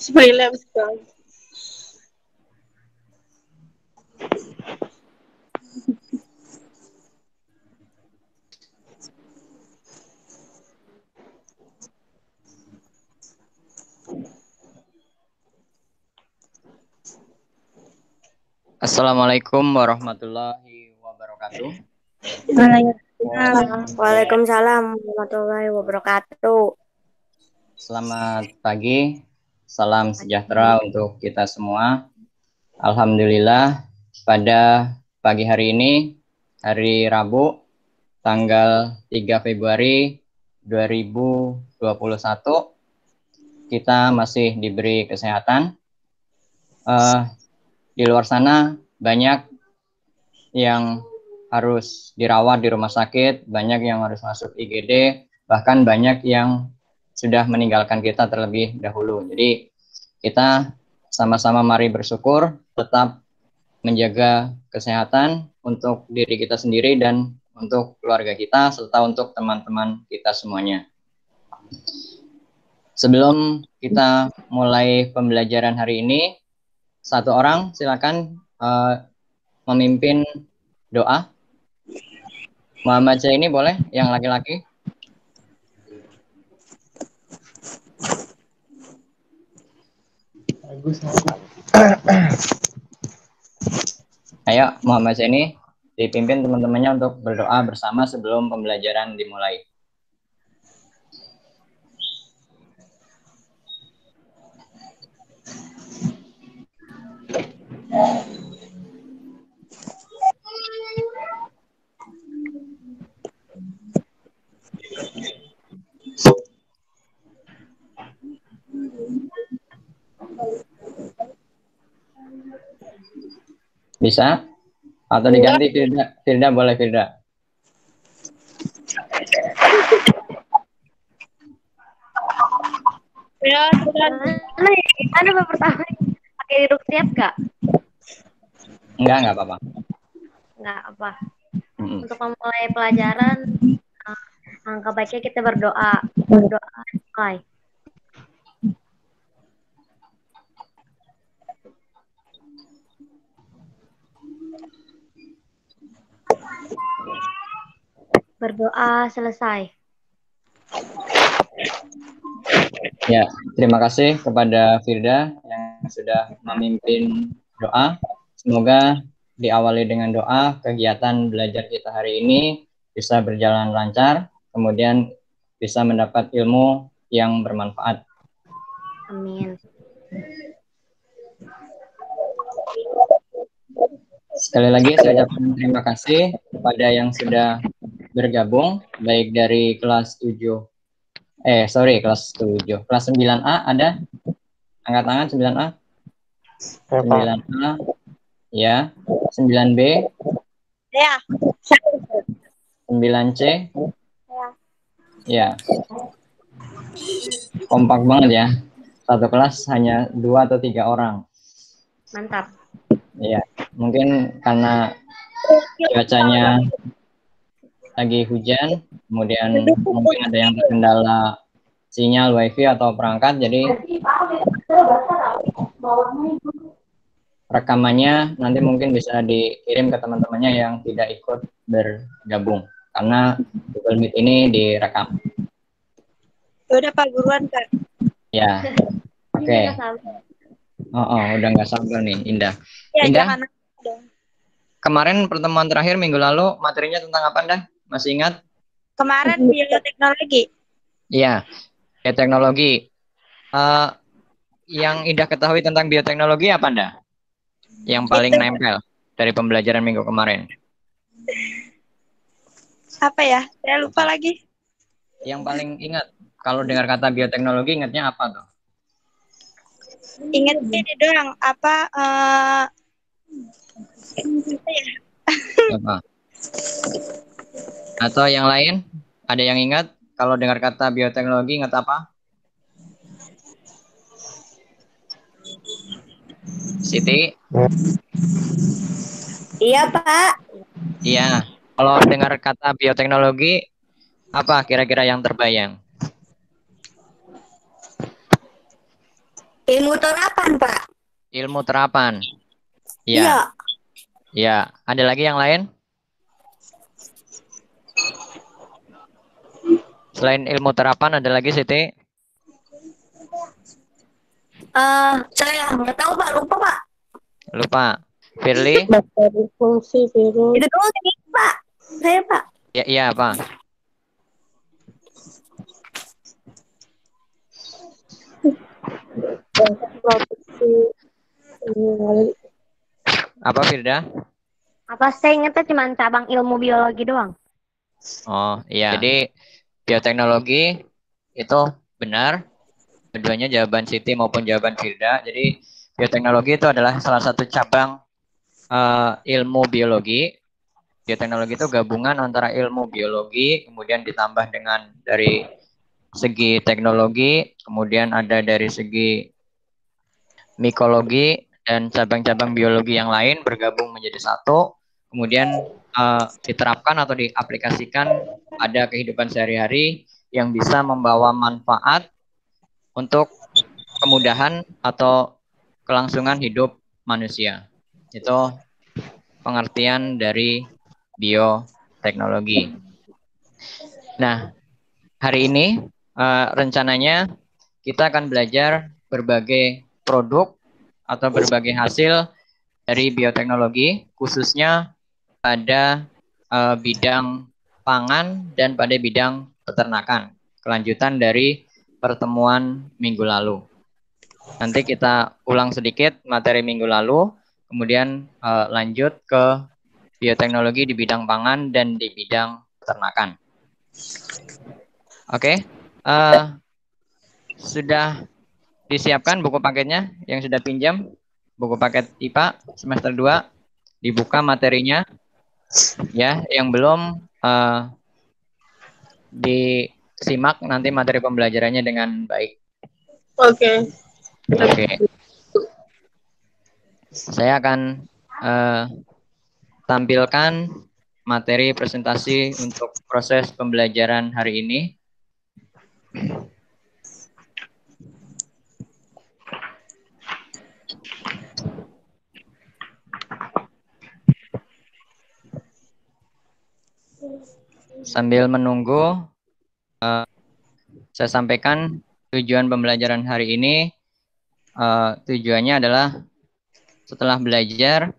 Spoiler sekali. Assalamualaikum warahmatullahi wabarakatuh. Waalaikumsalam warahmatullahi wabarakatuh. Selamat pagi, salam sejahtera untuk kita semua. Alhamdulillah, pada pagi hari ini, hari Rabu, tanggal 3 Februari 2021, kita masih diberi kesehatan. Di luar sana banyak yang harus dirawat di rumah sakit, banyak yang harus masuk IGD, bahkan banyak yang sudah meninggalkan kita terlebih dahulu. Jadi kita sama-sama mari bersyukur, tetap menjaga kesehatan untuk diri kita sendiri dan untuk keluarga kita, serta untuk teman-teman kita semuanya. Sebelum kita mulai pembelajaran hari ini, satu orang silakan memimpin doa. Muhammad Zaini boleh, yang laki-laki. Ayo Muhammad Zaini dipimpin teman-temannya untuk berdoa bersama sebelum pembelajaran dimulai. Bisa? Atau diganti Firda? Firda boleh, Firda. Ya, gimana Pak pertama? Pakai duduk siap gak? Enggak apa-apa. Enggak apa. Untuk memulai pelajaran, angka baiknya kita berdoa. Berdoa mulai. Berdoa selesai. Ya, terima kasih kepada Firda yang sudah memimpin doa. Semoga diawali dengan doa, kegiatan belajar kita hari ini bisa berjalan lancar, kemudian bisa mendapat ilmu yang bermanfaat. Amin. Sekali lagi saya ucapkan terima kasih kepada yang sudah bergabung, baik dari kelas 7, kelas 7, kelas 9A ada? Angkat tangan 9A? 9A, ya. 9B? Ya. 9C? Ya. Ya. Kompak banget ya. Satu kelas hanya 2 atau 3 orang. Mantap. Ya, mungkin karena cuacanya lagi hujan, kemudian mungkin ada yang terkendala sinyal wifi atau perangkat, jadi rekamannya nanti mungkin bisa dikirim ke teman-temannya yang tidak ikut bergabung, karena Google Meet ini direkam. Udah Pak, buruan Pak. Ya, oke. Udah nggak sabar nih, Indah. Ya, Indah, jangan. kemarin pertemuan terakhir minggu lalu materinya tentang apa, Indah? Masih ingat? Kemarin bioteknologi. Iya, bioteknologi. Yang Indah ketahui tentang bioteknologi apa, Indah? Yang paling nempel dari pembelajaran minggu kemarin. Apa ya? Saya lupa lagi. Yang paling ingat, kalau dengar kata bioteknologi, ingatnya apa tuh? Ingat ini doang, apa ya? Apa? Atau yang lain? Ada yang ingat? Kalau dengar kata bioteknologi, ingat apa? Siti? Iya, Pak. Iya. Kalau dengar kata bioteknologi, apa kira-kira yang terbayang? Ilmu terapan, Pak. Ilmu terapan. Iya. Ya, ya. Ada lagi yang lain? Selain ilmu terapan, ada lagi, Siti? Saya nggak tahu, Pak. Lupa, Pak. Lupa. Firly? Bakteri fungsi virus. Itu doang ini, Pak. Saya, Pak. Ya, iya, apa? Produksi ini Apa, Firda? Apa saya ingetnya cuma cabang ilmu biologi doang. Oh, iya. Jadi, bioteknologi itu benar. Keduanya jawaban Siti maupun jawaban Firda. Jadi, bioteknologi itu adalah salah satu cabang ilmu biologi. Bioteknologi itu gabungan antara ilmu biologi, kemudian ditambah dengan dari segi teknologi, kemudian ada dari segi mikologi, dan cabang-cabang biologi yang lain bergabung menjadi satu, kemudian diterapkan atau diaplikasikan pada kehidupan sehari-hari yang bisa membawa manfaat untuk kemudahan atau kelangsungan hidup manusia. Itu pengertian dari bioteknologi. Nah, hari ini rencananya kita akan belajar berbagai produk atau berbagai hasil dari bioteknologi, khususnya pada bidang pangan dan pada bidang peternakan. Kelanjutan dari pertemuan minggu lalu. Nanti kita ulang sedikit materi minggu lalu, kemudian lanjut ke bioteknologi di bidang pangan dan di bidang peternakan. Oke, sudah disiapkan buku paketnya yang sudah pinjam? Buku paket IPA semester 2, dibuka materinya. Ya, yang belum disimak nanti materi pembelajarannya dengan baik. Oke. Oke. Saya akan tampilkan materi presentasi untuk proses pembelajaran hari ini. Sambil menunggu, saya sampaikan tujuan pembelajaran hari ini. Tujuannya adalah setelah belajar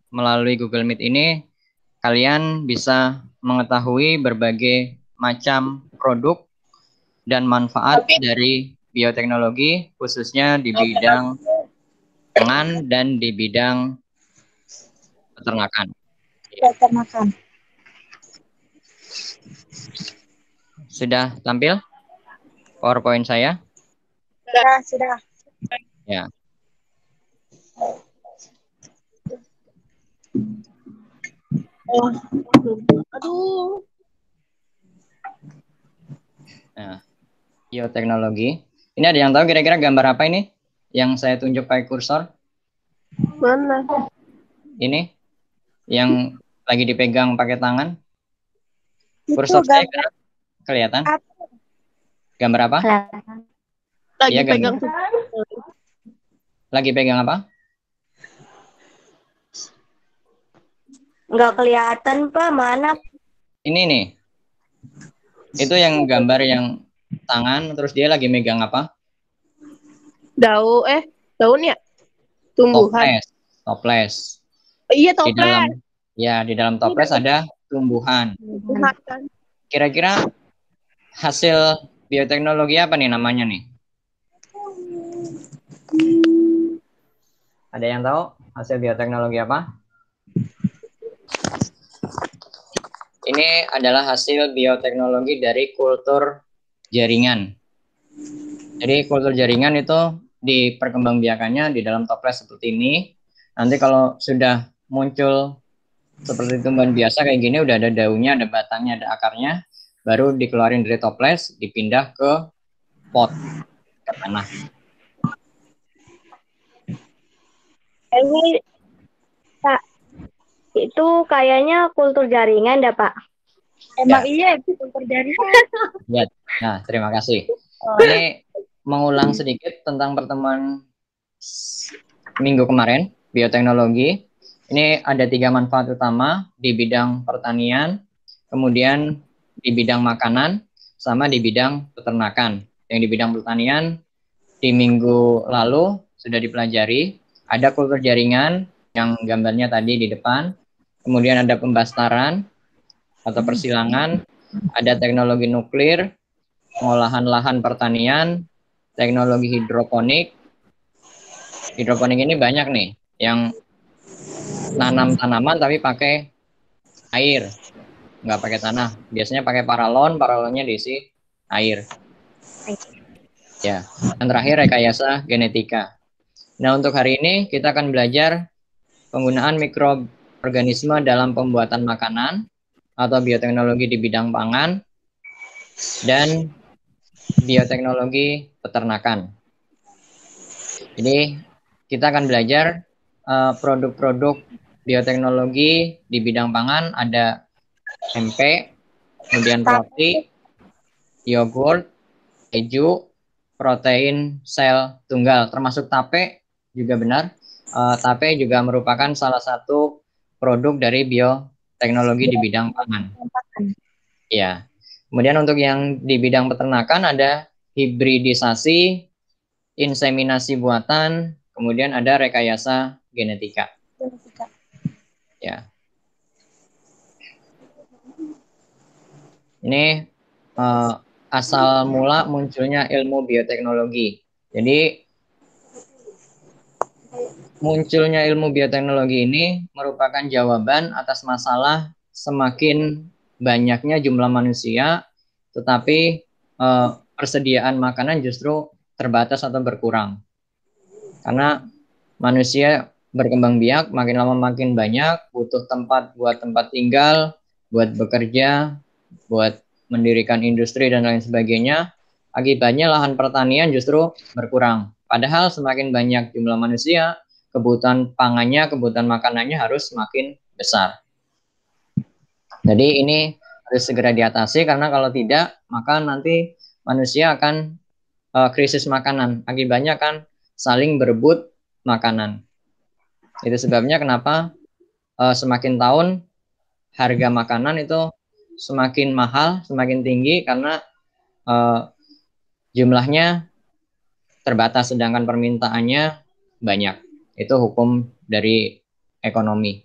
melalui Google Meet ini, kalian bisa mengetahui berbagai macam produk dan manfaat dari bioteknologi, khususnya di bidang pangan dan di bidang peternakan. Peternakan. Sudah tampil PowerPoint saya? Sudah. Ya. Aduh. Nah, bioteknologi. Ini ada yang tahu kira-kira gambar apa ini? Yang saya tunjuk pakai kursor? Mana? Ini yang lagi dipegang pakai tangan. Itu Kursor saya gambar kelihatan? apa? Gambar apa? Lagi Iya, pegang. Lagi pegang apa? Nggak kelihatan, Pak. Mana? Ini nih. Itu yang gambar yang tangan, terus dia lagi megang apa? Daun ya? Tumbuhan. Toples. Iya, Di dalam toples. di dalam toples ada tumbuhan. Makan. Kira-kira hasil bioteknologi apa nih namanya nih? Ada yang tahu hasil bioteknologi apa? Ini adalah hasil bioteknologi dari kultur jaringan. Jadi kultur jaringan itu diperkembangbiakannya di dalam toples seperti ini. Nanti kalau sudah muncul seperti tumbuhan biasa kayak gini, udah ada daunnya, ada batangnya, ada akarnya, baru dikeluarin dari toples, dipindah ke pot, ke tanah. Ini Pak, Itu kayaknya kultur jaringan dah, Pak. Emang iya itu terjadi. Ya. Nah, terima kasih. Ini mengulang sedikit tentang pertemuan minggu kemarin, bioteknologi. Ini ada 3 manfaat utama di bidang pertanian, kemudian di bidang makanan, sama di bidang peternakan. Yang di bidang pertanian, di minggu lalu sudah dipelajari, ada kultur jaringan yang gambarnya tadi di depan, kemudian ada pembastaran atau persilangan, ada teknologi nuklir, pengolahan lahan pertanian, teknologi hidroponik. Hidroponik ini banyak nih, yang nanam tanaman tapi pakai air, nggak pakai tanah. Biasanya pakai paralon, paralonnya diisi air. Ya, yang terakhir rekayasa genetika. Nah, untuk hari ini kita akan belajar penggunaan mikroorganisme dalam pembuatan makanan atau bioteknologi di bidang pangan dan bioteknologi peternakan. Jadi kita akan belajar produk-produk bioteknologi di bidang pangan, ada tempe, kemudian roti, yogurt, keju, protein sel tunggal, termasuk tape juga benar. Tape juga merupakan salah satu produk dari bioteknologi di bidang pangan. Ya. Kemudian untuk yang di bidang peternakan ada hibridisasi, inseminasi buatan, kemudian ada rekayasa genetika. Ya. Ini asal mula munculnya ilmu bioteknologi. Jadi munculnya ilmu bioteknologi ini merupakan jawaban atas masalah semakin banyaknya jumlah manusia, tetapi persediaan makanan justru terbatas atau berkurang. Karena manusia berkembang biak, makin lama makin banyak, butuh tempat buat tempat tinggal, buat bekerja, buat mendirikan industri dan lain sebagainya. Akibatnya lahan pertanian justru berkurang. Padahal semakin banyak jumlah manusia, kebutuhan pangannya, kebutuhan makanannya harus semakin besar. Jadi ini harus segera diatasi, karena kalau tidak, maka nanti manusia akan krisis makanan. Akibatnya akan saling berebut makanan. Itu sebabnya kenapa semakin tahun harga makanan itu semakin mahal, semakin tinggi, karena jumlahnya terbatas sedangkan permintaannya banyak. Itu hukum dari ekonomi.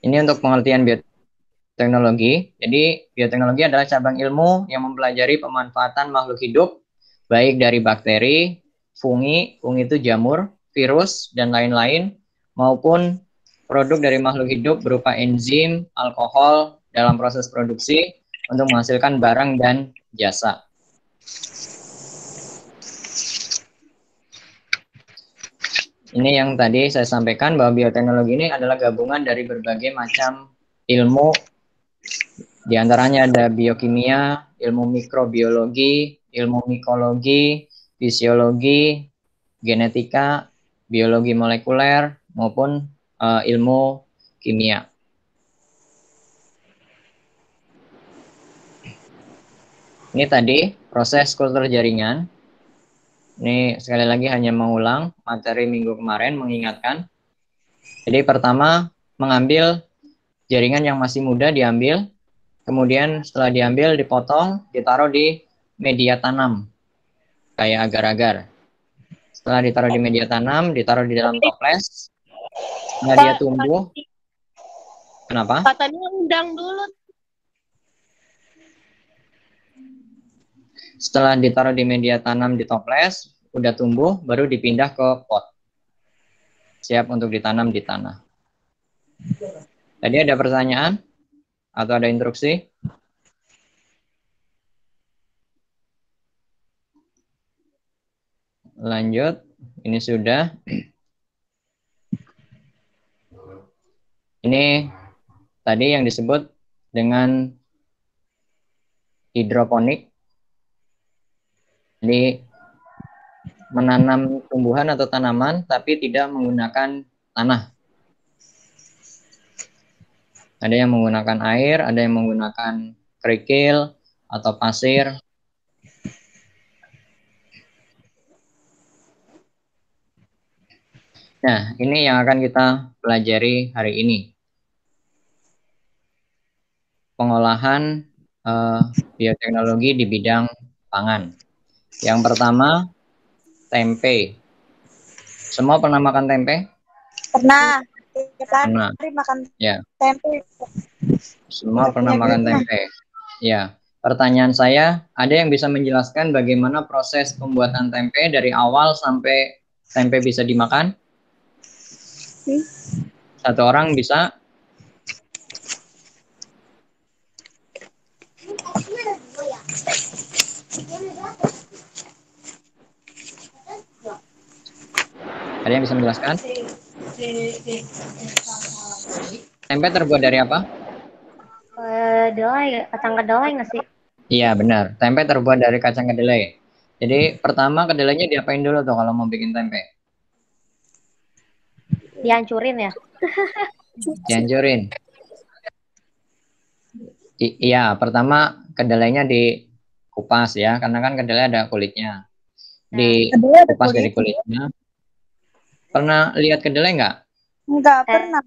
Ini untuk pengertian bioteknologi. Jadi bioteknologi adalah cabang ilmu yang mempelajari pemanfaatan makhluk hidup, baik dari bakteri, fungi itu jamur, virus, dan lain-lain, maupun produk dari makhluk hidup berupa enzim, alkohol dalam proses produksi untuk menghasilkan barang dan jasa. Ini yang tadi saya sampaikan, bahwa bioteknologi ini adalah gabungan dari berbagai macam ilmu. Di antaranya ada biokimia, ilmu mikrobiologi, ilmu mikologi, fisiologi, genetika, biologi molekuler, maupun ilmu kimia. Ini tadi proses kultur jaringan. Ini sekali lagi hanya mengulang materi minggu kemarin, mengingatkan. Jadi pertama, mengambil jaringan yang masih muda diambil, kemudian setelah diambil dipotong, ditaruh di media tanam, kayak agar-agar. Setelah ditaruh di media tanam, ditaruh di dalam toples. Setelah dia tumbuh, kenapa? Katanya undang dulu. Setelah ditaruh di media tanam di toples, udah tumbuh, baru dipindah ke pot. Siap untuk ditanam di tanah. Tadi ada pertanyaan? Atau ada instruksi? Lanjut, ini sudah. Ini tadi yang disebut dengan hidroponik. Jadi menanam tumbuhan atau tanaman tapi tidak menggunakan tanah. Ada yang menggunakan air, ada yang menggunakan kerikil atau pasir. Nah, ini yang akan kita pelajari hari ini. Pengolahan bioteknologi di bidang pangan. Yang pertama, tempe. Semua pernah makan tempe? Pernah. Tiap Pernah. hari makan Ya, tempe. semua Nggak pernah punya makan duit, tempe. Ya, pertanyaan saya, ada yang bisa menjelaskan bagaimana proses pembuatan tempe dari awal sampai tempe bisa dimakan? Satu orang bisa? Ada yang bisa menjelaskan? Tempe terbuat dari apa? Kedelai, kacang kedelai nggak sih? Iya, benar. Tempe terbuat dari kacang kedelai. Jadi, pertama kedelainya diapain dulu tuh kalau mau bikin tempe? Dihancurin ya? Dihancurin. Iya, pertama kedelainya dikupas ya, karena kan kedelai ada kulitnya. Dikupas dari kulitnya. Pernah lihat kedelai nggak? Enggak pernah.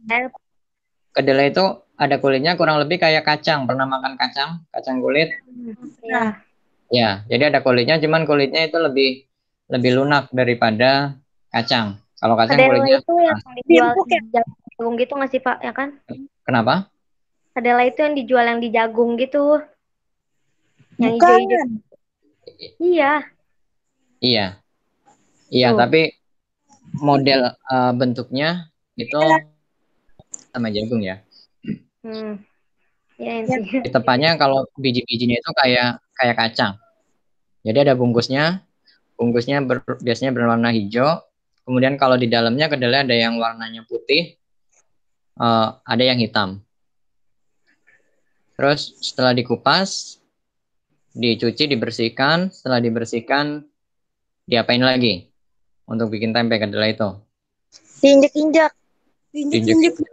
Kedelai itu ada kulitnya kurang lebih kayak kacang. Pernah makan kacang? Kacang kulit? Iya. Ya, jadi ada kulitnya, cuman kulitnya itu lebih lunak daripada kacang. Kalau kacang Kedelai kulitnya itu yang keras. dijual Empuk di ya? jagung gitu nggak sih Pak? Ya kan? Kenapa? Kedelai itu yang dijual yang di jagung gitu. Yang Bukan. hijau-hijau. Iya. Iya, iya, Tuh. tapi model bentuknya itu sama jagung ya. Iya sih. Tepatnya kalau biji-bijinya itu kayak kacang. Jadi ada bungkusnya, biasanya berwarna hijau. Kemudian kalau di dalamnya kedelai ada yang warnanya putih, ada yang hitam. Terus setelah dikupas, dicuci, dibersihkan. Setelah dibersihkan, diapain lagi untuk bikin tempe kedelai itu? Diinjek-injek. Diinjek.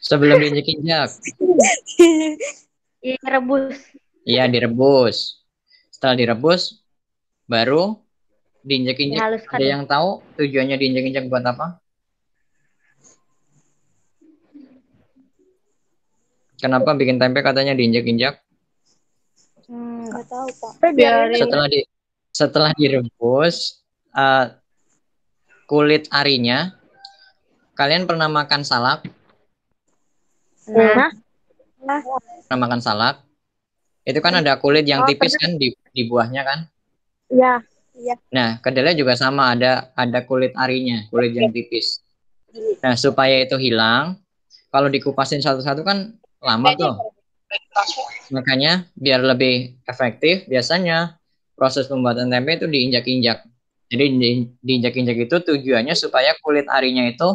Sebelum diinjek-injek. Iya, rebus. Iya, direbus. Setelah direbus, baru diinjek-injek. Dihaluskan. Ada yang tahu tujuannya diinjek-injek buat apa? Kenapa bikin tempe katanya diinjek-injek? Enggak tahu, Pak. Setelah direbus, kulit arinya, kalian pernah makan salak? Nah, Pernah makan salak? Itu kan ada kulit yang tipis kan di buahnya kan? Iya. Nah, kedelai juga sama, ada kulit arinya, kulit yang tipis. Nah, supaya itu hilang, kalau dikupasin satu-satu kan lama tuh. Makanya biar lebih efektif, biasanya proses pembuatan tempe itu diinjak-injak. Jadi diinjak-injak itu tujuannya supaya kulit arinya itu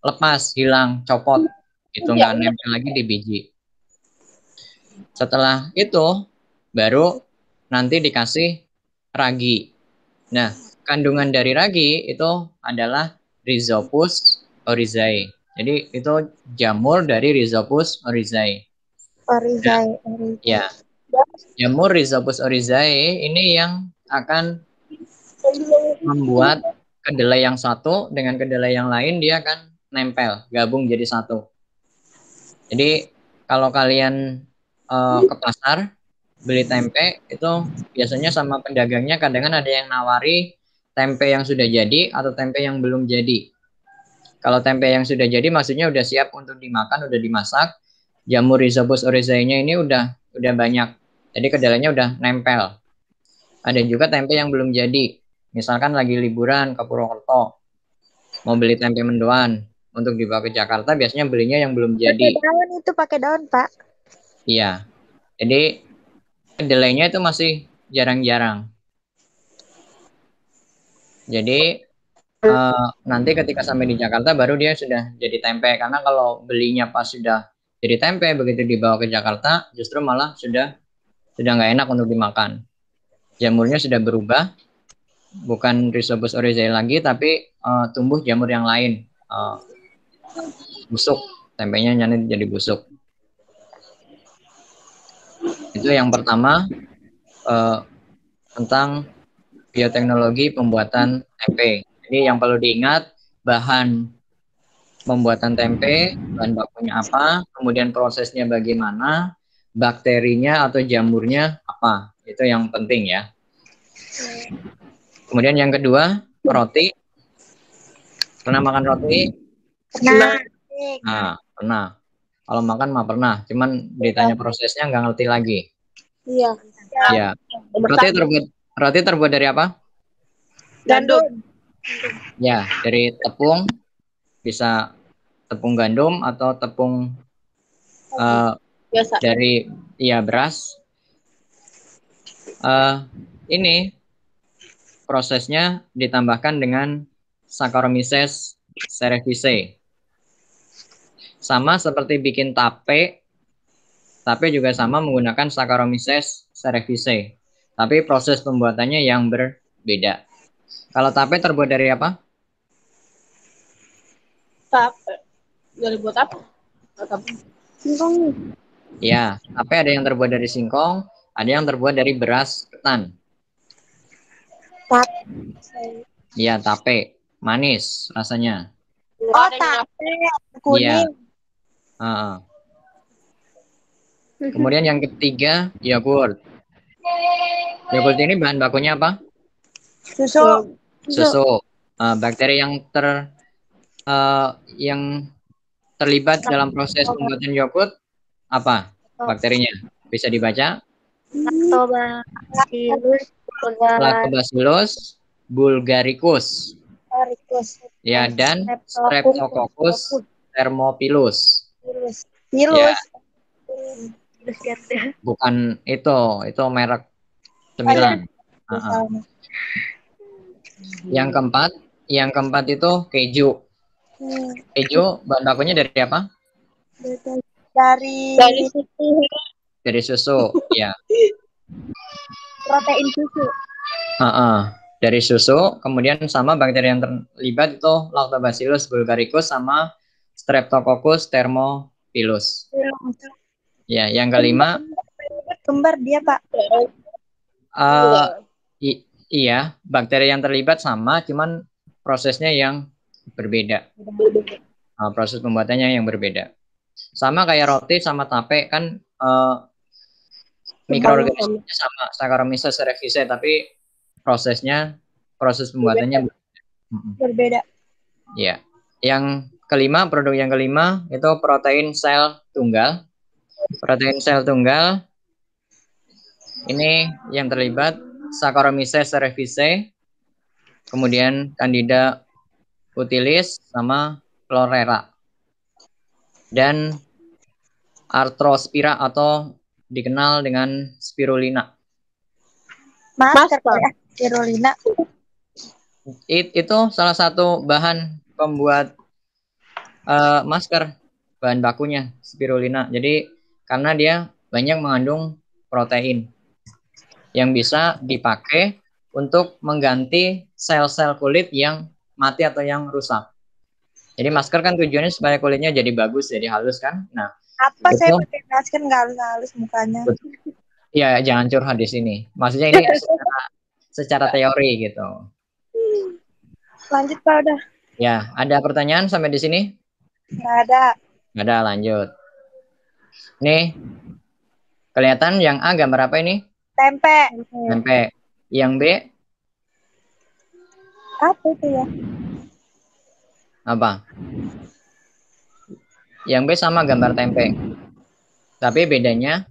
lepas, hilang, copot. Itu nggak nempel lagi di biji. Setelah itu, baru nanti dikasih ragi. Nah, kandungan dari ragi itu adalah Rhizopus oryzae. Jadi itu jamur dari Rhizopus oryzae. Oryzae. Ya, jamur Rhizopus oryzae ini yang akan membuat kedelai yang satu dengan kedelai yang lain dia akan nempel, gabung jadi satu. Jadi kalau kalian ke pasar beli tempe itu biasanya sama pedagangnya kadang ada yang nawari tempe yang sudah jadi atau tempe yang belum jadi. Kalau tempe yang sudah jadi maksudnya udah siap untuk dimakan, udah dimasak. Jamur Rhizopus oryzae-nya ini udah banyak. Jadi kedelainya udah nempel. Ada juga tempe yang belum jadi. Misalkan lagi liburan ke Purwokerto, mau beli tempe mendoan untuk dibawa ke Jakarta, biasanya belinya yang belum jadi. Pakai daun, Pak. Iya. Jadi kedelainya itu masih jarang-jarang. Jadi nanti ketika sampai di Jakarta baru dia sudah jadi tempe. Karena kalau belinya pas sudah jadi tempe, begitu dibawa ke Jakarta, justru malah sudah nggak enak untuk dimakan. Jamurnya sudah berubah, bukan Rhizopus oryzae lagi, tapi tumbuh jamur yang lain. busuk, tempenya jadi busuk. Itu yang pertama tentang bioteknologi pembuatan tempe. Jadi yang perlu diingat, bahan pembuatan tempe, bahan bakunya apa, kemudian prosesnya bagaimana, bakterinya atau jamurnya apa. Itu yang penting ya. Kemudian yang kedua, roti. Pernah makan roti? Nah, Nah, pernah. Kalau makan mah pernah, cuman ditanya prosesnya nggak ngerti lagi. iya. Ya. Roti terbuat dari apa? Gandum. Ya, dari tepung, bisa tepung gandum atau tepung Biasa. dari beras. Ini prosesnya ditambahkan dengan Saccharomyces cerevisiae. Sama seperti bikin tape juga sama menggunakan Saccharomyces cerevisiae. Tapi proses pembuatannya yang berbeda. Kalau tape terbuat dari apa? Tape. Dari buat apa? Singkong. Ya, tape ada yang terbuat dari singkong, ada yang terbuat dari beras ketan. Tape. Ya, tape. Manis rasanya. Oh, tape. Kuning. Kemudian yang ketiga, yogurt. Yogurt ini bahan bakunya apa? Susu. Susu. Bakteri yang terlibat dalam proses pembuatan yogurt apa bakterinya? Bisa dibaca? Lactobacillus bulgaricus. Ya, dan Streptococcus thermophilus. Ya. Bukan itu merek cemilan. Yang keempat itu keju. Keju bahan bakunya dari apa? Dari susu, ya. Protein susu. Dari susu, kemudian sama bakteri yang terlibat itu Lactobacillus bulgaricus sama Streptococcus thermophilus. Ya, yang kelima. Kembar dia, Pak. Iya, bakteri yang terlibat sama, cuman prosesnya yang berbeda. Proses pembuatannya yang berbeda. Sama kayak roti sama tape kan mikroorganismenya sama Saccharomyces cerevisiae, tapi proses pembuatannya berbeda. Ya. Produk yang kelima itu protein sel tunggal. Protein sel tunggal ini yang terlibat Saccharomyces cerevisiae, kemudian Candida utilis sama Chlorella. Dan Arthrospira atau dikenal dengan spirulina. Masker ya, spirulina. Itu salah satu bahan pembuat masker, bahan bakunya spirulina. Jadi karena dia banyak mengandung protein yang bisa dipakai untuk mengganti sel-sel kulit yang mati atau yang rusak. Jadi masker kan tujuannya supaya kulitnya jadi bagus, jadi halus kan. Nah, apa saya pakai masker nggak halus mukanya? Ya, jangan curhat di sini. Maksudnya ini secara teori gitu. Lanjut Pak udah. Ya, ada pertanyaan sampai di sini? Nggak ada. Nggak ada, lanjut. Nih, kelihatan yang A gambar apa ini? Tempe. Tempe. Yang B? Apa itu ya? Apa? Yang B sama gambar tempe. Tapi bedanya,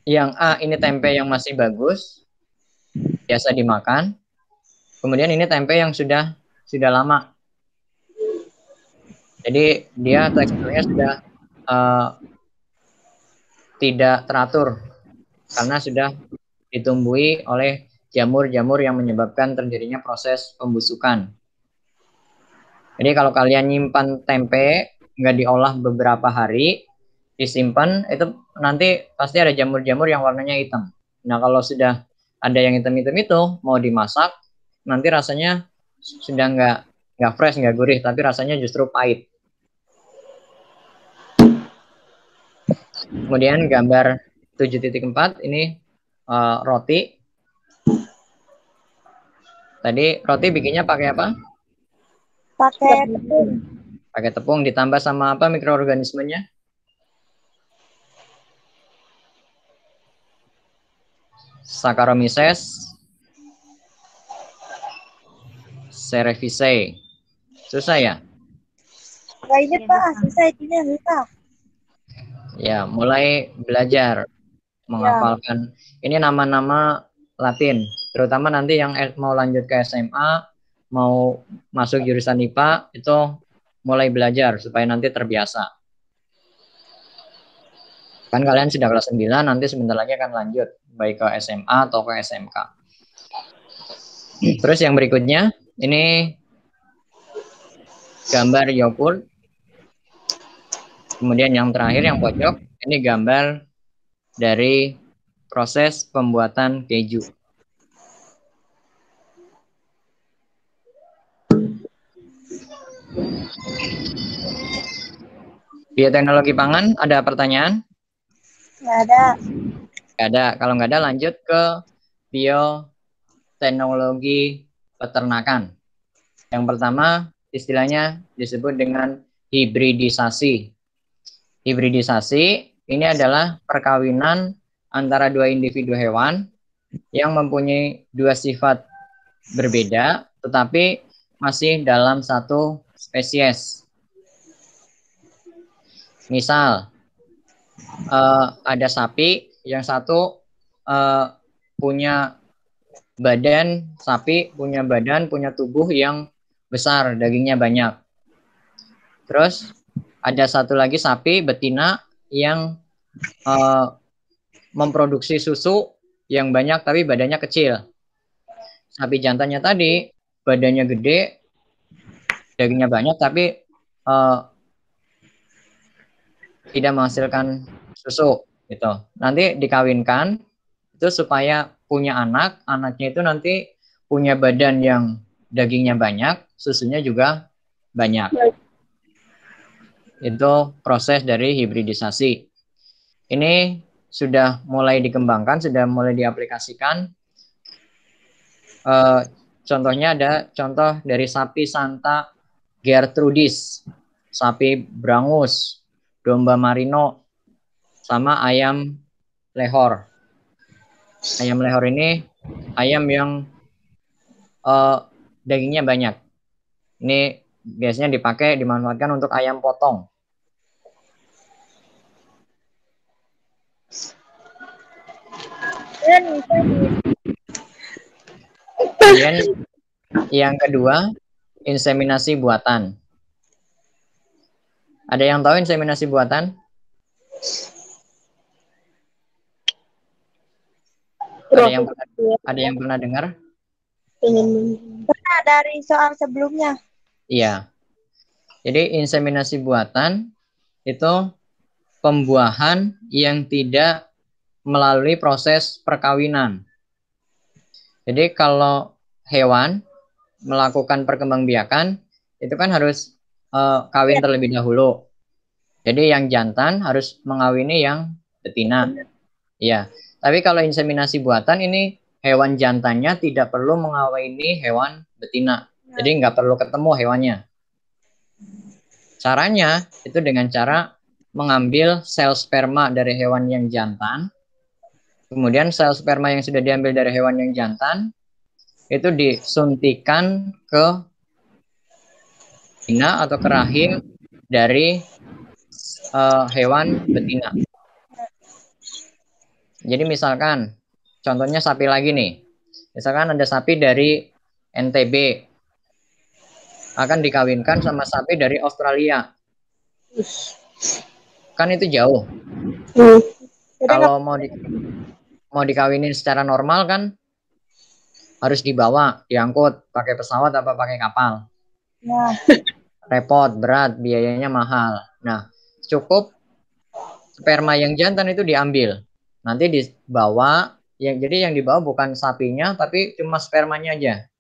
yang A ini tempe yang masih bagus, biasa dimakan. Kemudian ini tempe yang sudah lama. Jadi dia teksturnya sudah tidak teratur karena sudah ditumbuhi oleh jamur-jamur yang menyebabkan terjadinya proses pembusukan. Jadi kalau kalian nyimpan tempe nggak diolah beberapa hari, disimpan, itu nanti pasti ada jamur-jamur yang warnanya hitam. Nah kalau sudah ada yang hitam-hitam itu mau dimasak, nanti rasanya sudah nggak fresh, nggak gurih, tapi rasanya justru pahit. Kemudian gambar 7.4 ini roti. Tadi roti bikinnya pakai apa? Pakai tepung. Pakai tepung ditambah sama apa mikroorganismenya? Saccharomyces cerevisiae. Susah ya? Gak inget Pak, susah ini susah. Ya, mulai belajar menghafalkan. Ini nama-nama Latin, terutama nanti yang mau lanjut ke SMA, mau masuk jurusan IPA, itu mulai belajar supaya nanti terbiasa. Kan kalian sudah kelas 9, nanti sebentar lagi akan lanjut, baik ke SMA atau ke SMK. Terus yang berikutnya, ini gambar yogurt. Kemudian yang terakhir, yang pojok, ini gambar dari proses pembuatan keju. Bioteknologi pangan, ada pertanyaan? Nggak ada. Nggak ada. Kalau nggak ada, lanjut ke bioteknologi peternakan. Yang pertama, istilahnya disebut dengan hibridisasi. Hibridisasi ini adalah perkawinan antara dua individu hewan yang mempunyai dua sifat berbeda, tetapi masih dalam satu spesies. Misal, ada sapi, yang satu punya badan, sapi punya badan, punya tubuh yang besar, dagingnya banyak. Terus ada satu lagi sapi betina yang memproduksi susu yang banyak tapi badannya kecil. Sapi jantannya tadi badannya gede, dagingnya banyak tapi tidak menghasilkan susu gitu. Nanti dikawinkan itu supaya punya anak, anaknya itu nanti punya badan yang dagingnya banyak, susunya juga banyak. Itu proses dari hibridisasi. Ini sudah mulai dikembangkan, sudah mulai diaplikasikan. Contohnya ada contoh dari sapi Santa Gertrudis, sapi Brangus, domba Marino, sama ayam lehor. Ayam lehor ini ayam yang dagingnya banyak. Ini biasanya dimanfaatkan untuk ayam potong. Kemudian yang kedua, inseminasi buatan. Ada yang tahu inseminasi buatan? Ada yang pernah dengar? Pernah dari soal sebelumnya. Iya. Jadi inseminasi buatan itu pembuahan yang tidak melalui proses perkawinan. Jadi kalau hewan melakukan perkembangbiakan itu kan harus kawin terlebih dahulu. Jadi yang jantan harus mengawini yang betina. Iya. Tapi kalau inseminasi buatan ini hewan jantannya tidak perlu mengawini hewan betina. Jadi nggak perlu ketemu hewannya. Caranya itu dengan cara mengambil sel sperma dari hewan yang jantan. Kemudian sel sperma yang sudah diambil dari hewan yang jantan itu disuntikan ke betina atau ke rahim dari hewan betina. Jadi misalkan, contohnya sapi lagi nih. Misalkan ada sapi dari NTB akan dikawinkan sama sapi dari Australia. Kan itu jauh. Kalau mau dikawinin secara normal kan harus dibawa, diangkut pakai pesawat apa pakai kapal. Nah, Repot, berat, biayanya mahal. Nah, cukup sperma yang jantan itu diambil. Nanti dibawa, jadi yang dibawa bukan sapinya, tapi cuma spermanya aja.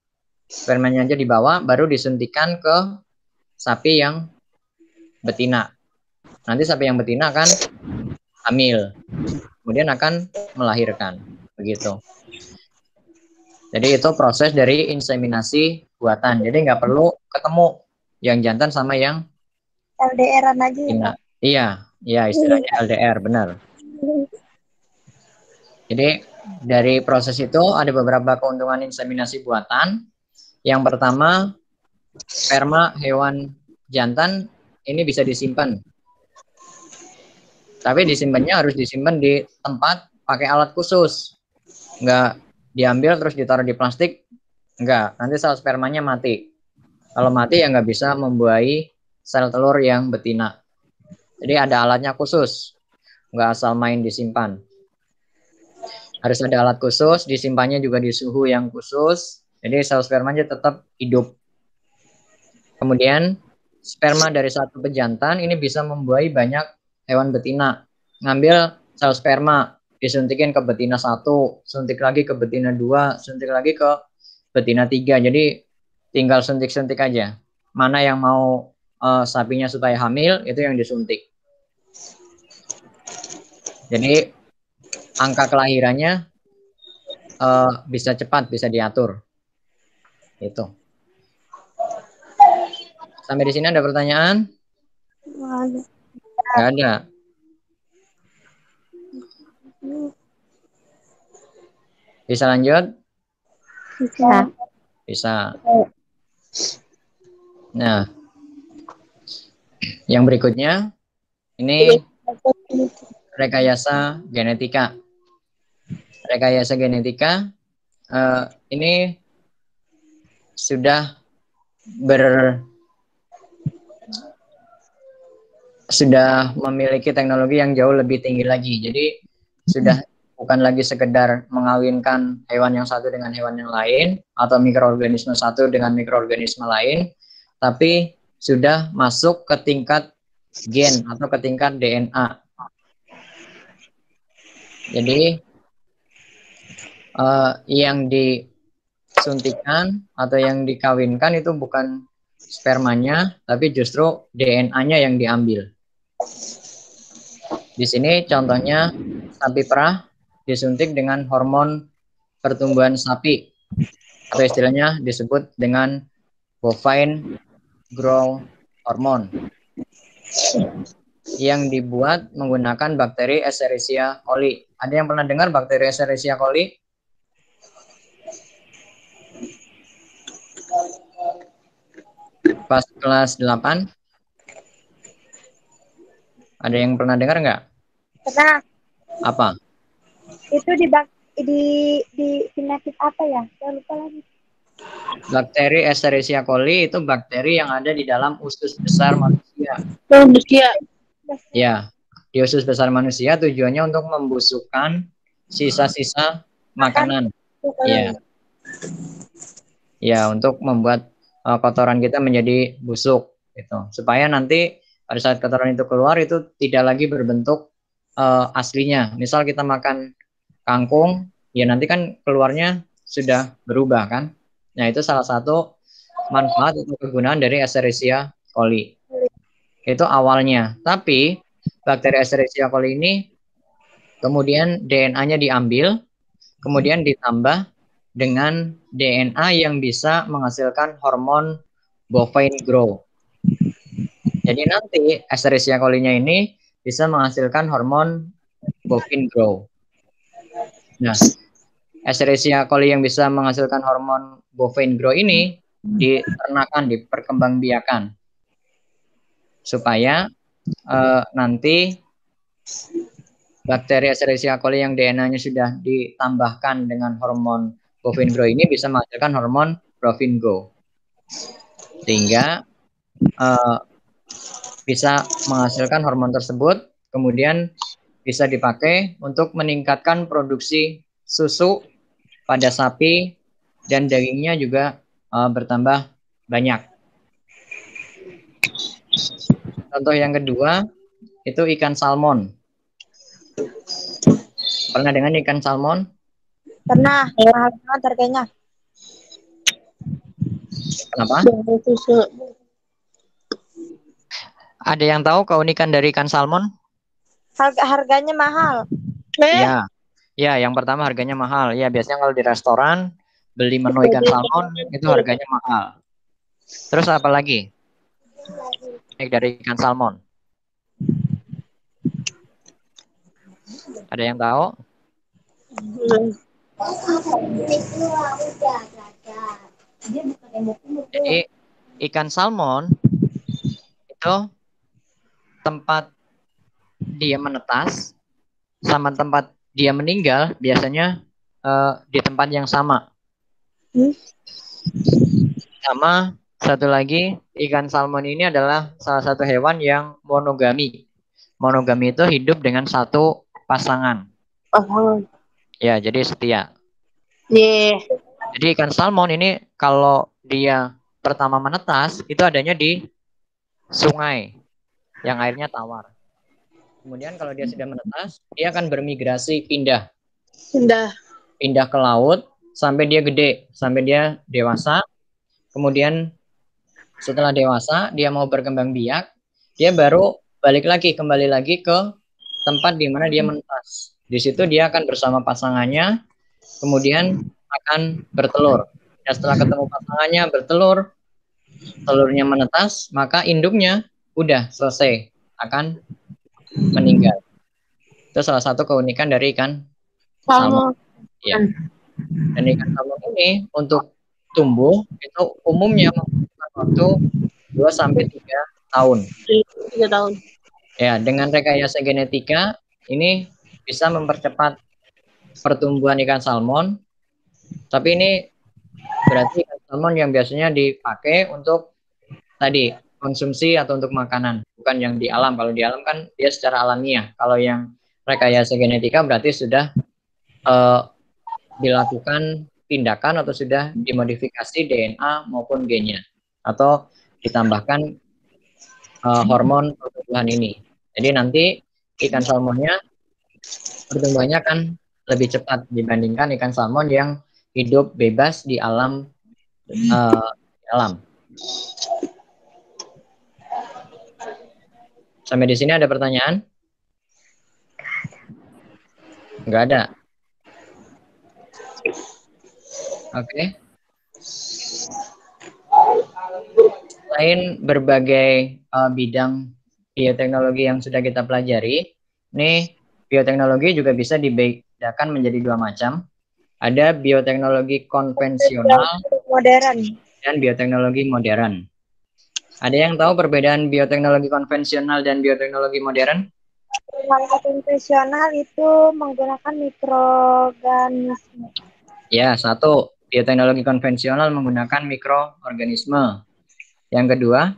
Spermanya aja dibawa, baru disuntikan ke sapi yang betina. Nanti sapi yang betina kan hamil, kemudian akan melahirkan, begitu. Jadi itu proses dari inseminasi buatan. Jadi nggak perlu ketemu yang jantan sama yang LDR-an aja ya, betina. Pak? Iya, istilahnya LDR, benar. Jadi dari proses itu ada beberapa keuntungan inseminasi buatan. Yang pertama, sperma hewan jantan ini bisa disimpan. Tapi disimpannya harus disimpan di tempat pakai alat khusus. Nggak diambil terus ditaruh di plastik. Enggak, nanti sel spermanya mati. Kalau mati ya nggak bisa membuahi sel telur yang betina. Jadi ada alatnya khusus. Nggak asal main disimpan. Harus ada alat khusus, disimpannya juga di suhu yang khusus. Jadi sel spermanya tetap hidup. Kemudian sperma dari satu pejantan ini bisa membuahi banyak hewan betina. Ngambil sel sperma, disuntikin ke betina 1, suntik lagi ke betina 2, suntik lagi ke betina 3. Jadi tinggal suntik-suntik aja. Mana yang mau sapinya supaya hamil, itu yang disuntik. Jadi angka kelahirannya bisa cepat, bisa diatur. Itu. Sampai di sini ada pertanyaan? Nggak ada. Bisa lanjut? Bisa. Bisa. Nah, yang berikutnya ini rekayasa genetika. Rekayasa genetika ini sudah memiliki teknologi yang jauh lebih tinggi lagi. Jadi sudah bukan lagi sekedar mengawinkan hewan yang satu dengan hewan yang lain atau mikroorganisme satu dengan mikroorganisme lain, tapi sudah masuk ke tingkat gen atau ke tingkat DNA. Jadi yang disuntikan atau yang dikawinkan itu bukan spermanya, tapi justru DNA-nya yang diambil. Di sini contohnya sapi perah disuntik dengan hormon pertumbuhan sapi atau istilahnya disebut dengan bovine growth hormone yang dibuat menggunakan bakteri Escherichia coli. Ada yang pernah dengar bakteri Escherichia coli? Pas kelas 8? Ada yang pernah dengar nggak? Pernah. Apa? Itu di penyakit apa ya? Saya lupa lagi. Bakteri Escherichia coli itu bakteri yang ada di dalam usus besar manusia. Manusia. Ya, di usus besar manusia tujuannya untuk membusukkan sisa-sisa makanan. Ya. Ya, untuk membuat kotoran kita menjadi busuk gitu. Supaya nanti pada saat kotoran itu keluar itu tidak lagi berbentuk aslinya. Misal kita makan kangkung, ya nanti kan keluarnya sudah berubah kan. Nah, itu salah satu manfaat atau kegunaan dari Escherichia coli. Itu awalnya. Tapi bakteri Escherichia coli ini kemudian DNA-nya diambil, kemudian ditambah dengan DNA yang bisa menghasilkan hormon bovine growth. Jadi nanti Escherichia coli-nya ini bisa menghasilkan hormon bovine growth. Nah, Escherichia coli yang bisa menghasilkan hormon bovine growth ini diternakan, diperkembangbiakan supaya nanti bakteri Escherichia coli yang DNA-nya sudah ditambahkan dengan hormon bovine growth ini bisa menghasilkan hormon bovine growth, sehingga bisa menghasilkan hormon tersebut, kemudian bisa dipakai untuk meningkatkan produksi susu pada sapi dan dagingnya juga bertambah banyak. Contoh yang kedua itu ikan salmon. Pernah dengan ikan salmon? Pernah. Mahal banget harganya. Kenapa? Ada yang tahu keunikan dari ikan salmon? Harganya mahal. Ya, ya, yang pertama harganya mahal. Ya, biasanya kalau di restoran beli menu ikan salmon itu harganya mahal. Terus apa lagi? Dari ikan salmon. Ada yang tahu? Jadi ikan salmon itu tempat dia menetas sama tempat dia meninggal biasanya di tempat yang sama. Sama satu lagi, ikan salmon ini adalah salah satu hewan yang monogami. Monogami itu hidup dengan satu pasangan. Ya, jadi setia. Jadi ikan salmon ini kalau dia pertama menetas itu adanya di sungai yang airnya tawar. Kemudian kalau dia sudah menetas, dia akan bermigrasi pindah ke laut sampai dia gede, sampai dia dewasa. Kemudian setelah dewasa, dia mau berkembang biak, dia baru kembali lagi ke tempat di mana dia menetas. Di situ dia akan bersama pasangannya, kemudian akan bertelur. Dan setelah ketemu pasangannya bertelur, telurnya menetas, maka induknya udah selesai, akan meninggal. Itu salah satu keunikan dari ikan salmon. Ya. Dan ikan salmon ini untuk tumbuh itu umumnya membutuhkan waktu 2-3 tahun. 3 tahun. Ya, dengan rekayasa genetika ini bisa mempercepat pertumbuhan ikan salmon. Tapi ini berarti ikan salmon yang biasanya dipakai untuk tadi konsumsi atau untuk makanan, bukan yang di alam. Kalau di alam kan dia secara alamiah. Kalau yang rekayasa genetika berarti sudah dilakukan tindakan atau sudah dimodifikasi DNA maupun gennya atau ditambahkan hormon pertumbuhan ini. Jadi nanti ikan salmonnya pertumbuhannya akan lebih cepat dibandingkan ikan salmon yang hidup bebas di alam. Sampai di sini ada pertanyaan? Enggak ada. Oke. Selain berbagai bidang bioteknologi yang sudah kita pelajari, nih bioteknologi juga bisa dibedakan menjadi 2 macam. Ada bioteknologi konvensional Modern. dan bioteknologi modern. Ada yang tahu perbedaan bioteknologi konvensional dan bioteknologi modern? Kalau konvensional itu menggunakan mikroorganisme. Ya, satu. Bioteknologi konvensional menggunakan mikroorganisme. Yang kedua?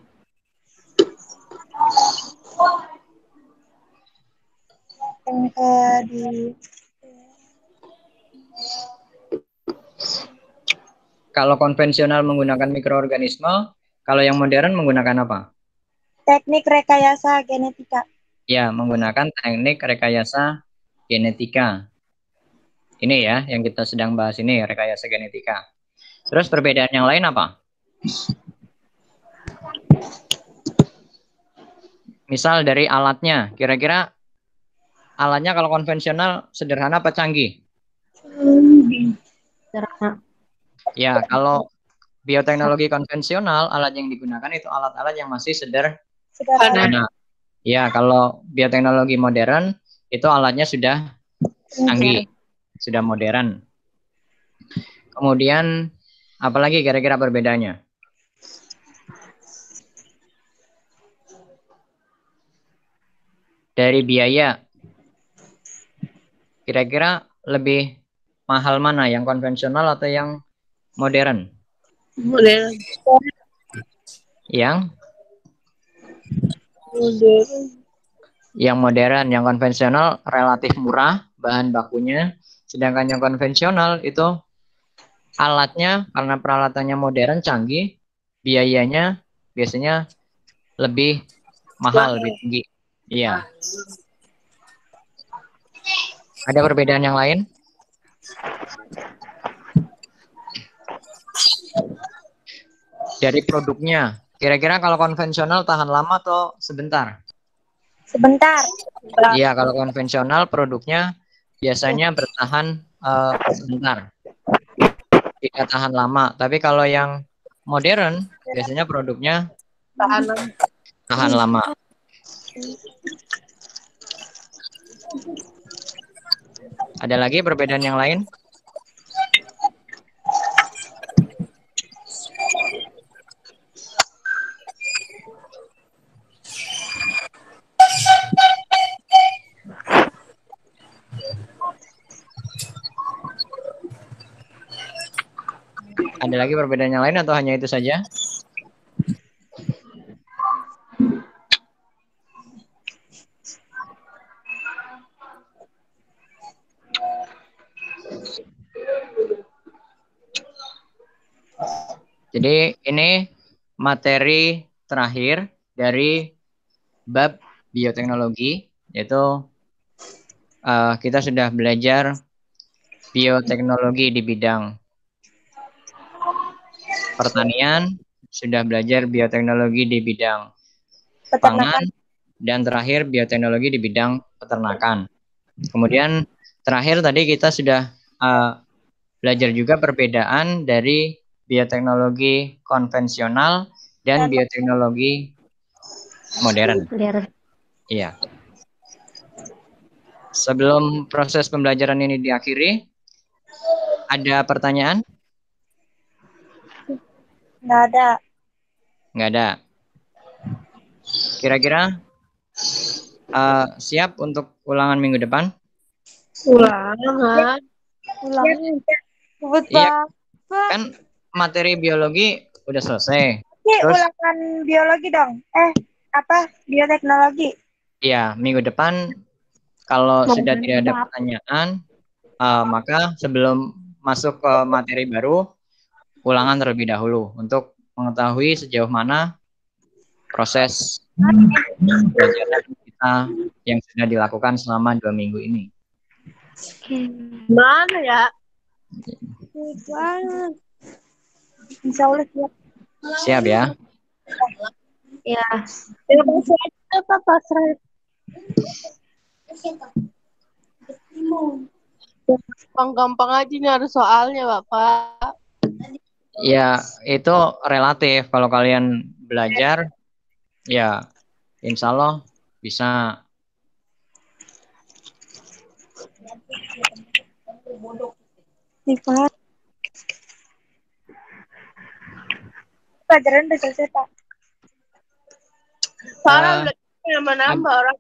Kalau konvensional menggunakan mikroorganisme, kalau yang modern menggunakan apa? Teknik rekayasa genetika. Ya, menggunakan teknik rekayasa genetika. Ini ya, yang kita sedang bahas ini, rekayasa genetika. Terus perbedaan yang lain apa? Misal dari alatnya, kira-kira alatnya kalau konvensional sederhana apa canggih? Sederhana. Ya, kalau bioteknologi konvensional, alat yang digunakan itu alat-alat yang masih sederhana. Ya, kalau bioteknologi modern, itu alatnya sudah canggih, sudah modern. Kemudian, apalagi kira-kira perbedaannya? Dari biaya, kira-kira lebih mahal mana, yang konvensional atau yang modern? Modern. Yang Modern. yang konvensional relatif murah bahan bakunya, sedangkan yang konvensional itu alatnya karena peralatannya modern canggih, biayanya biasanya lebih mahal, lebih tinggi. Iya. Ada perbedaan yang lain? Dari produknya, kira-kira kalau konvensional tahan lama atau sebentar? Sebentar. Iya, kalau konvensional produknya biasanya bertahan sebentar, tidak tahan lama. Tapi kalau yang modern biasanya produknya tahan lama. Ada lagi perbedaan yang lain? Ada lagi perbedaan yang lain atau hanya itu saja? Jadi ini materi terakhir dari bab bioteknologi, yaitu kita sudah belajar bioteknologi di bidang pertanian, sudah belajar bioteknologi di bidang pangan, dan terakhir bioteknologi di bidang peternakan. Kemudian terakhir tadi kita sudah belajar juga perbedaan dari bioteknologi konvensional dan bioteknologi modern. Iya. Sebelum proses pembelajaran ini diakhiri, ada pertanyaan? Nggak ada. Nggak ada. Kira-kira siap untuk ulangan minggu depan? Ulangan. Iya, kan materi biologi udah selesai. Terus ulangan biologi dong. Bioteknologi. Iya, minggu depan kalau sudah tidak ada pertanyaan, maka sebelum masuk ke materi baru, ulangan terlebih dahulu untuk mengetahui sejauh mana proses pembelajaran kita yang sudah dilakukan selama 2 minggu ini. Mana ya? Insya Allah siap. Siap ya? Ya. Apa pasrah? Gampang-gampang aja nih ada soalnya, Bapak. Ya, itu relatif. Kalau kalian belajar, ya insya Allah bisa. Pelajaran udah selesai, Pak. Sekarang udah nambah orang.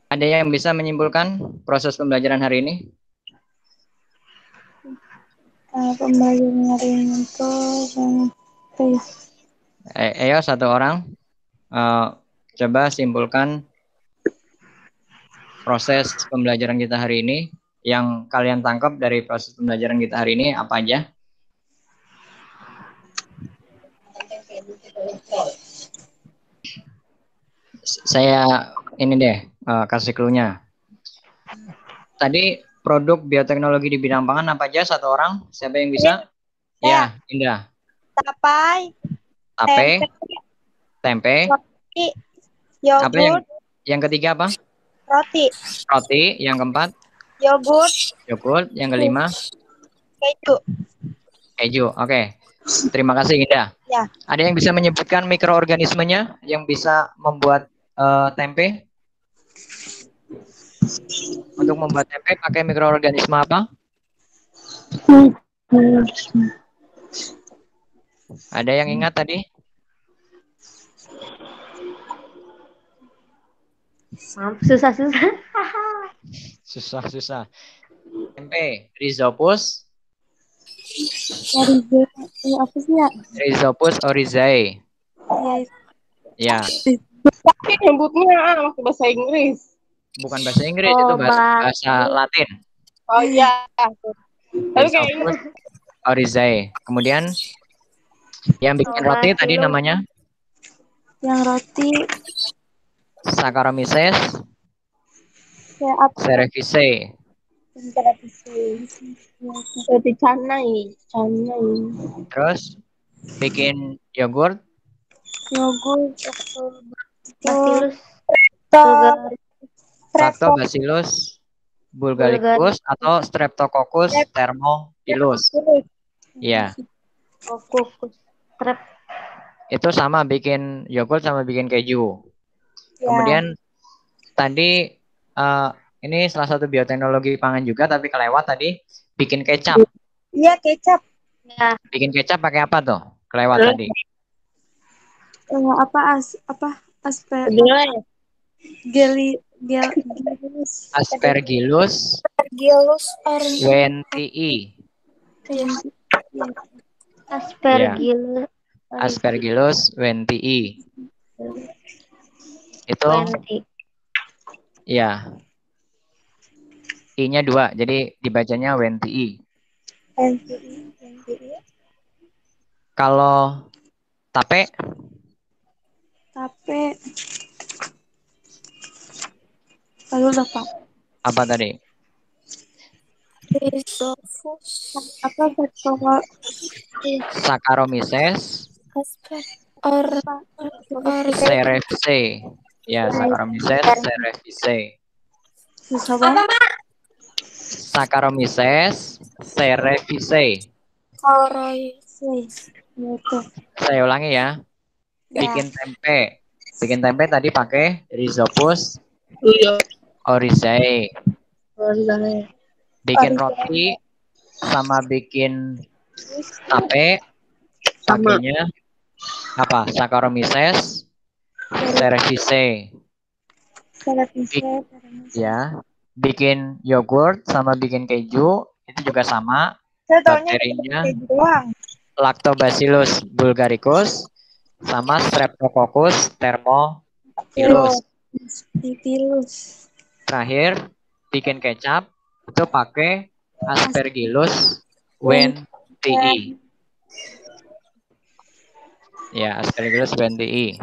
Ada yang bisa menyimpulkan proses pembelajaran hari ini? Pembelajaran hari ini itu Ayo satu orang coba simpulkan proses pembelajaran kita hari ini. Yang kalian tangkap dari proses pembelajaran kita hari ini apa aja? Saya ini deh kasih clue-nya. Tadi produk bioteknologi di bidang pangan apa aja satu orang? Siapa yang bisa? Ya, Indah. Tapai. Tape. Tempe. Roti. Apa Yogurt. yang ketiga apa? Roti. Roti. Yang keempat? Yogurt. Yogurt. Yang kelima? Keju. Keju. Oke. Terima kasih Indah. Ya. Ada yang bisa menyebutkan mikroorganismenya yang bisa membuat tempe? Untuk membuat tempe pakai mikroorganisme apa? Ada yang ingat tadi? Susah. Tempe, Rhizopus. Apa sih ya? Rhizopus oryzae. Ya. Tapi nyebutnya pakai bahasa Inggris. Bukan bahasa Inggris, itu bahasa Latin. Oh iya. Tapi kayak Rhizopus oryzae. Kemudian yang bikin roti tadi namanya? Yang roti Saccharomyces cerevisiae. Roti canai. Terus bikin yogurt? Yogurt, Bacillus Strepto- Lactobacillus bulgaricus atau Streptococcus thermophilus. Ya, Streptococcus. itu sama bikin yogurt sama bikin keju. Ya. Kemudian tadi ini salah satu bioteknologi pangan juga, tapi kelewat tadi bikin kecap. Iya, kecap. Ya. Bikin kecap pakai apa tuh? Kelewat tadi. Aspergillus wentii. Aspergillus. Aspergillus wentii. Itu ya. I-nya 2, jadi dibacanya wentii. Kalau tape? Lalu Pak. Apa tadi? Saccharomyces cerevisiae. Ya, Saccharomyces cerevisiae. Saccharomyces cerevisiae. Saya ulangi ya. Bikin tempe. Bikin tempe tadi pakai Rhizopus oryzae. Bikin roti sama bikin tape pakainya apa? Saccharomyces cerevisiae. Ya. Bikin yogurt sama bikin keju itu juga sama. Bakterinya Lactobacillus bulgaricus sama Streptococcus thermophilus. Terakhir bikin kecap itu pakai Aspergillus wentii. Ya, Aspergillus wentii.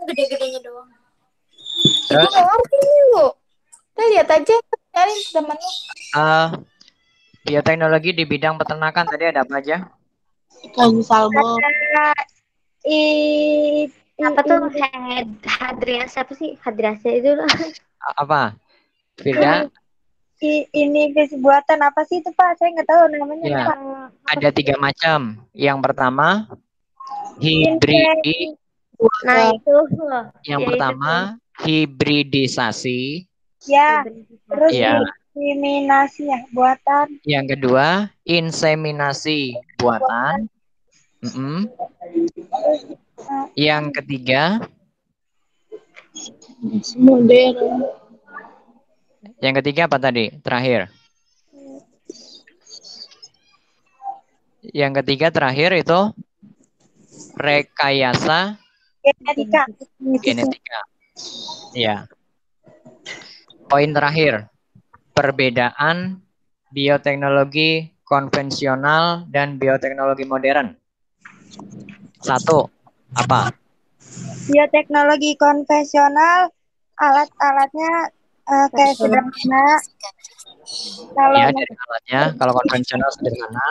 Gede-gedenya doang. Terus Lihat aja cari temannya. bioteknologi di bidang peternakan tadi ada apa aja? Ikan salmon. Apa tuh Hadriasa apa sih? Hadriasa itu loh. Apa? Firda? Ini base buatan apa sih itu Pak? Saya nggak tahu namanya. Ya, Pak. ada 3 macam. Yang pertama hibridi. Nah itu. Yang Ya, pertama hibridisasi. Ya. Terus Ya. inseminasi ya buatan. Yang kedua inseminasi buatan. Yang ketiga Modern. Yang ketiga apa tadi? Terakhir. Yang ketiga terakhir itu rekayasa genetika. Ya. Poin terakhir. Perbedaan bioteknologi konvensional dan bioteknologi modern. 1. Apa? Bioteknologi konvensional alat-alatnya kayak sederhana. Kalau Ya, dari alatnya. Kalau konvensional sederhana.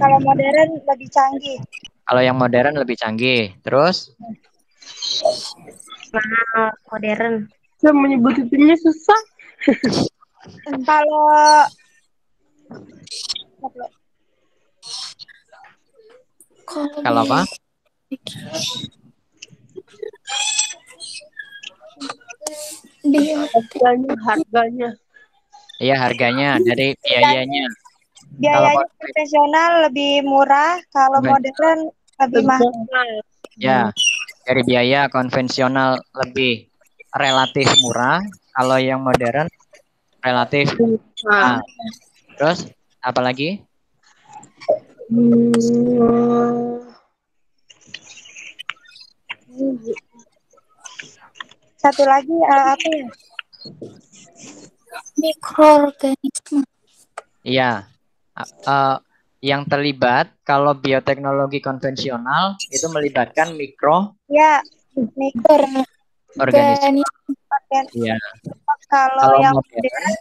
Kalau modern lebih canggih. Kalau yang modern lebih canggih. Terus? Mana modern? Saya menyebut itunya susah. Kalau apa? Harganya. Iya, harganya dari biayanya. Biayanya konvensional lebih murah, kalau modern lebih mahal. Ya, dari biaya konvensional lebih relatif murah, kalau yang modern relatif mahal. Terus apa lagi? Satu lagi apa ya? Mikroorganisme. Iya. Yang terlibat kalau bioteknologi konvensional itu melibatkan mikroorganisme. Iya. Kalau yang modern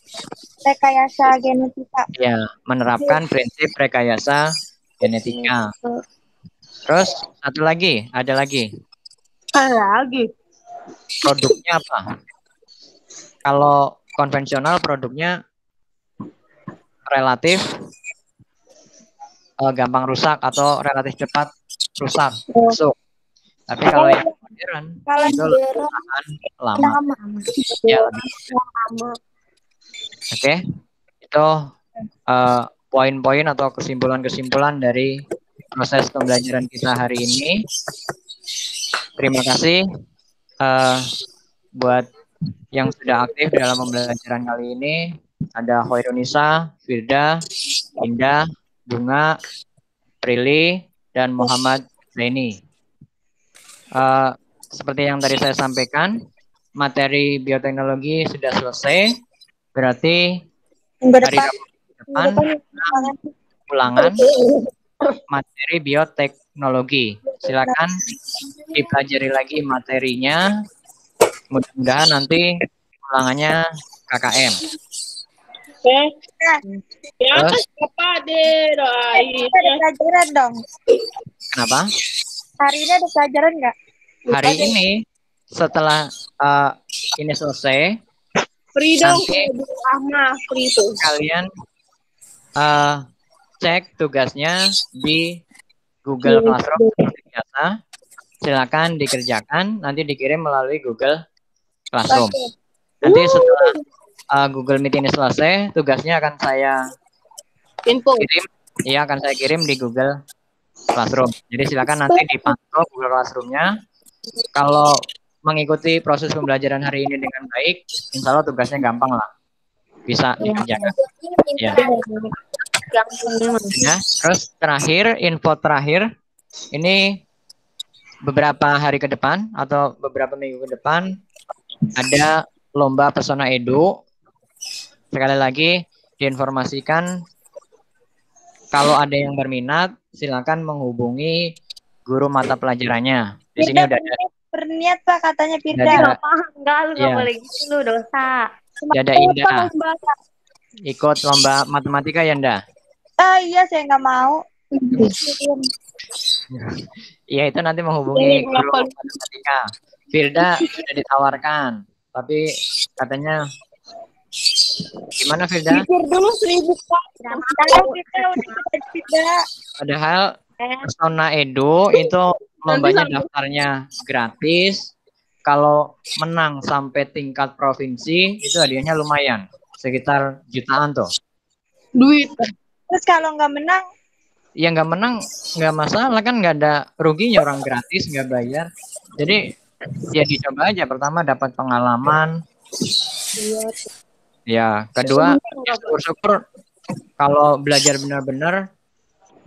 rekayasa genetika. Ya, menerapkan prinsip rekayasa genetika. Terus satu lagi, ada lagi. Lagi. Produknya apa? Kalau konvensional produknya relatif gampang rusak atau relatif cepat rusak, busuk. Tapi kalau yang modern itu lebih tahan lama. Ya, lebih lama. Oke, itu poin-poin atau kesimpulan-kesimpulan dari proses pembelajaran kita hari ini. Terima kasih buat yang sudah aktif dalam pembelajaran kali ini. Ada Hoirunisa, Firda, Indah, Bunga, Prilly, dan Muhammad Zaini. Seperti yang tadi saya sampaikan, materi bioteknologi sudah selesai. Berarti hari Rabu depan ulangan materi bioteknologi. Silakan dipelajari lagi materinya. Mudah-mudahan nanti ulangannya KKM. Terus, Ada pelajaran dong. kenapa? Hari ini ada pelajaran nggak? Hari ini setelah ini selesai, Freedom. nanti kalian cek tugasnya di Google Classroom seperti biasa. Silakan dikerjakan, nanti dikirim melalui Google Classroom. Nanti setelah Google Meet ini selesai, tugasnya akan saya kirim, akan saya kirim di Google Classroom. Jadi silakan nanti dipantau Google Classroom-nya. Kalau mengikuti proses pembelajaran hari ini dengan baik, insya Allah tugasnya gampang lah, bisa dikerjakan. Ya. Terus terakhir, info terakhir, ini beberapa hari ke depan atau beberapa minggu ke depan ada lomba Pesona Edu. Sekali lagi diinformasikan, kalau ada yang berminat silakan menghubungi guru mata pelajarannya. Di sini udah ada berniat Pak katanya Firda. Enggak, lu nggak boleh gitu, lu dosa. udah ada Indah ikut lomba matematika ya, Nda? Iya, saya nggak mau. Iya, itu nanti menghubungi guru matematika. Firda sudah ditawarkan, tapi katanya gimana Firda? Dulu 1.000 Pak. Padahal Pesona Edu itu lombanya daftarnya gratis. Kalau menang sampai tingkat provinsi itu hadiahnya lumayan, sekitar jutaan tuh. Duit. Terus kalau nggak menang? Ya nggak menang nggak masalah kan, nggak ada ruginya, orang gratis nggak bayar. Jadi ya dicoba aja, pertama dapat pengalaman. Ya kedua ya syukur-syukur kalau belajar benar-benar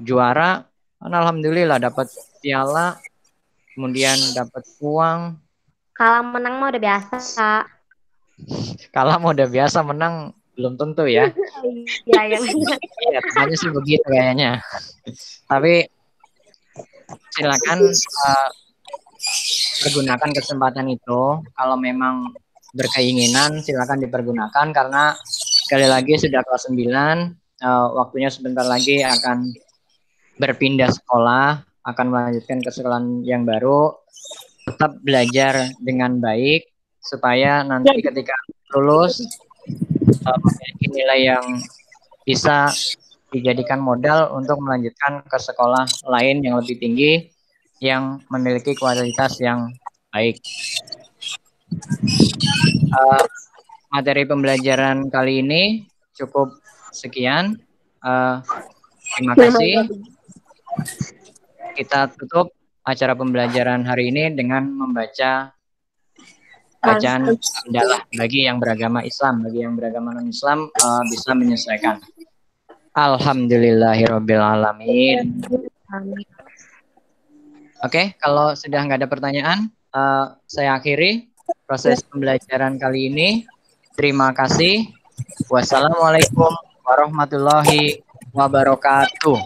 juara, kan alhamdulillah dapat piala, kemudian dapat uang. Kalah menang mah udah biasa. Kalah mau udah biasa, menang belum tentu ya. Iya, yang Ya, tanya sih begitu kayaknya. Tapi silakan pergunakan kesempatan itu. Kalau memang berkeinginan silakan dipergunakan, karena sekali lagi sudah kelas 9, waktunya sebentar lagi akan berpindah sekolah, akan melanjutkan ke sekolah yang baru. Tetap belajar dengan baik supaya nanti ketika lulus memiliki nilai yang bisa dijadikan modal untuk melanjutkan ke sekolah lain yang lebih tinggi, yang memiliki kualitas yang baik. Materi pembelajaran kali ini cukup sekian. Terima kasih. Kita tutup acara pembelajaran hari ini dengan membaca bacaan adalah bagi yang beragama Islam, bagi yang beragama non-Islam bisa menyesuaikan. Alhamdulillahirabbil alamin. Oke, kalau sudah nggak ada pertanyaan, saya akhiri proses pembelajaran kali ini. Terima kasih. Wassalamualaikum warahmatullahi wabarakatuh.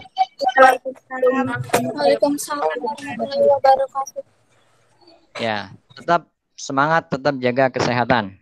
Waalaikumsalam warahmatullahi wabarakatuh. Ya, tetap semangat, tetap jaga kesehatan.